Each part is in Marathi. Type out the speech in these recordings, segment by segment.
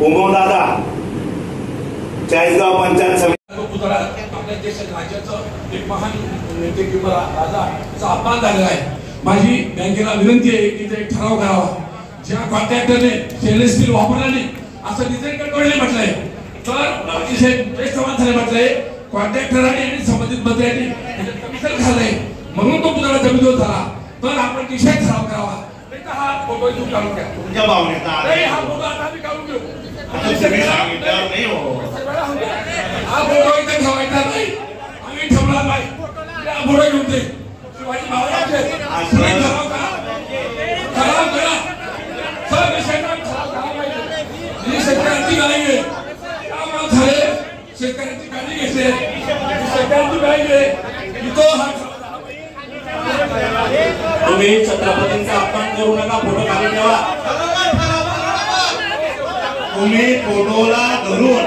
उमोदादा चाळीसगाव पंचायत समिती पुतळा आपल्या देशाच्या राज्याचं एक महान नेते किंवा राजाचा अपमान झालेला आहे। माझी बँकेला विनंती आहे की ते ठराव करावा, ज्या कॉन्ट्रॅक्टरने स्टेनलेस स्टील वापरलं नाही असं नितीन गडकरीने म्हटलंय, तर अतिशय ज्येष्ठ माणसाने म्हटलंय कॉन्ट्रॅक्टरांनी आणि संबंधित मंत्र्यांनी त्याच्यात कमिशन घाललंय म्हणून तो पुतळा जमिनीवर झाला, तर आपण निषेध ठराव करावा। हा फोटो इथून काढून घ्या, तुमच्या भावनेचा नाही हा फोटो आता आम्ही काढून घेऊ, नाही हो हा फोटो इथे ठेवायचा नाही, आम्ही ठेवला नाही, त्या फोटो घेऊन दे शिवाजी महाराजांचे ठराव करा सर शेतकऱ्यांची गाडी आहे, काम झाले शेतकऱ्यांची गाडी घेतली, शेतकऱ्यांची गाडी घे इथं हा तुम्ही छत्रपतींचा अपमान करू नका, फोटो काढून ठेवा। तुम्ही फोटोला धरून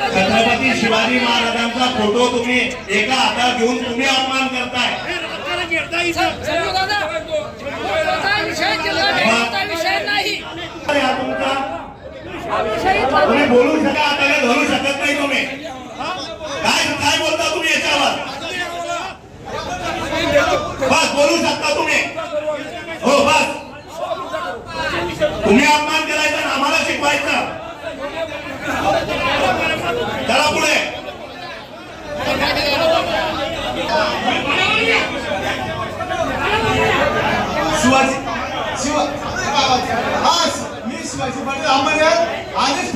छत्रपती शिवाजी महाराजांचा फोटो तुम्ही एका हातात घेऊन तुम्ही अपमान करताय। तुम्ही बोलू शकता, आता धरू शकत नाही तुम्ही, काय बोलता तुम्ही याच्यावर? बस बोलू शकता तुम्ही, हो बस, तुम्ही अपमान करायचा ना आम्हाला शिकवायचं, चला पुढे। मी शिवाजी पाटील आंबेडकर आदेश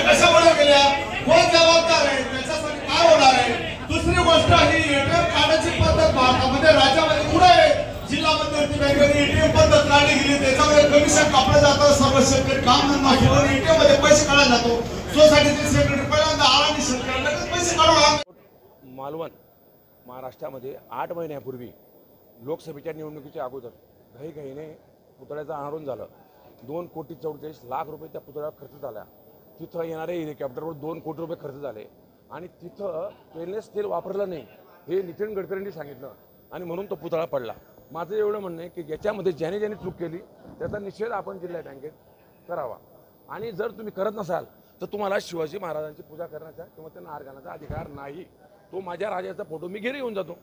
कशामुळे गेल्या, कोण जबाबदार आहे, त्याच्यासाठी काय होणार आहे? दुसरी गोष्ट ही एटीएम कार्डाची पद्धत भारतामध्ये राज्यामध्ये कुठे आहे? जिल्हा मध्यवर्ती बँकेने एटीएम पद्धत काढली गेली, त्याच्यामध्ये कमिशन कापलं जातं, सर्व शेतकरी काम धंदा सोडून एटीएम मध्ये पैसे काढला जातो, सोसायटीचे सेक्रेटरी पहिल्यांदा आरामी शेतकऱ्यांना पैसे काढून। मालवण महाराष्ट्रामध्ये 8 महिन्यापूर्वी लोकसभेच्या निवडणुकीच्या अगोदर घाईघाईने पुतळ्याचं अनावरण झालं, 2,44,00,00,000 रुपये त्या पुतळ्यावर खर्च झाला, तिथं येणारे हेलिकॉप्टरवर 2 कोटी रुपये खर्च झाले आणि तिथं स्टेनलेस स्टील वापरलं नाही हे नितीन गडकरींनी सांगितलं आणि म्हणून तो पुतळा पडला। माझं एवढं म्हणणं आहे की याच्यामध्ये ज्याने ज्याने चूक केली त्याचा निषेध आपण जिल्हा बँकेत करावा आणि जर तुम्ही करत नसाल तर तुम्हाला शिवाजी महाराजांची पूजा करण्याचा किंवा त्यांना हार घालण्याचा अधिकार नाही। तो माझ्या राजाचा फोटो मी घरी येऊन जातो,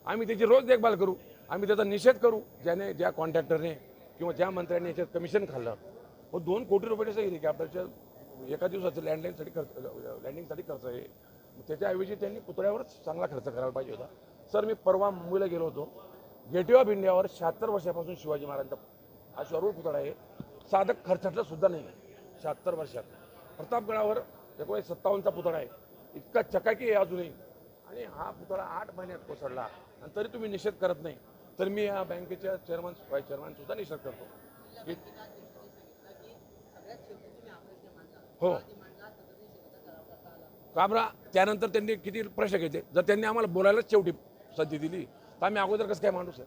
आम्ही त्याची रोज देखभाल करू, आम्ही त्याचा निषेध करू ज्याने ज्या कॉन्ट्रॅक्टरने किंवा ज्या मंत्र्यांनी याच्यात कमिशन खाल्लं व 2 कोटी रुपयाचं हेलिकॉप्टरच्या एका दिवसाचं लँडिंगसाठी खर्च आहे, त्याच्याऐवजी त्यांनी पुतळ्यावरच चांगला खर्च करायला पाहिजे होता। सर मी परवा मुंबईला गेलो होतो, गेटवे ऑफ इंडियावर 76 वर्षापासून शिवाजी महाराजांचा हा स्वरूप पुतळा आहे, साधक खर्चातला सुद्धा नाही 76 वर्षात। प्रतापगडावर 1957चा पुतळा आहे, इतका चकाकी आहे अजूनही, आणि हा पुतळा 8 महिन्यात कोसळला आणि तरी तुम्ही निषेध करत नाही, तर मी या बँकेच्या चेअरमन व्हाईस चेअरमन सुद्धा निषेध करतो। हो काबरा त्यानंतर त्यांनी किती प्रश्न घेतले, जर त्यांनी आम्हाला बोलायलाच शेवटी संधी दिली तर आम्ही अगोदर कसं काय मांडू सर?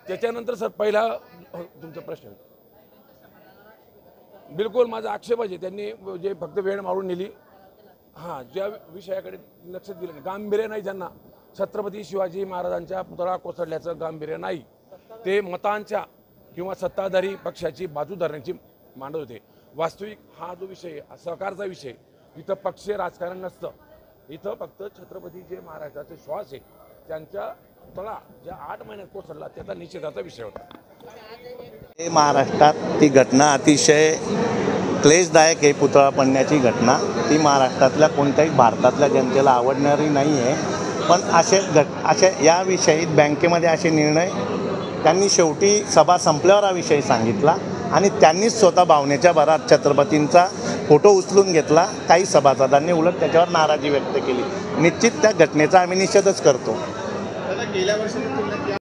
त्याच्यानंतर सर पहिला तुमचा प्रश्न बिलकुल माझा आक्षेप आहे, त्यांनी जे फक्त वेळ मारून नेली, हां ज्या विषयाकडे लक्ष दिलं नाही, गांभीर्य नाही ज्यांना छत्रपती शिवाजी महाराजांच्या पुतळा कोसळल्याचं गांभीर्य नाही, ते मतांच्या किंवा सत्ताधारी पक्षाची बाजू धरण्याची मांडत होते। वास्तविक हा जो विषय सहकारचा विषय, इथं पक्ष राजकारण नसतं, इथं फक्त छत्रपती जे महाराजांचे श्वास आहे त्यांच्या पुतळा ज्या 8 महिन्यात कोसळला त्याचा निषेधाचा विषय होता। हे महाराष्ट्रात ती घटना अतिशय क्लेशदायक आहे, पुतळा पडण्याची घटना ती महाराष्ट्रातल्या कोणत्याही भारतातल्या जनतेला आवडणारी नाही आहे, पण असे याविषयी बँकेमध्ये असे निर्णय त्यांनी शेवटी सभा संपल्यावर हा विषय सांगितला आणि त्यांनीच स्वतः भावनेच्या भरात छत्रपतींचा फोटो उचलून घेतला, काही सभासदांनी उलट त्याच्यावर नाराजी व्यक्त केली। निश्चित त्या घटनेचा आम्ही निषेधच करतो। गेल्या वर्षी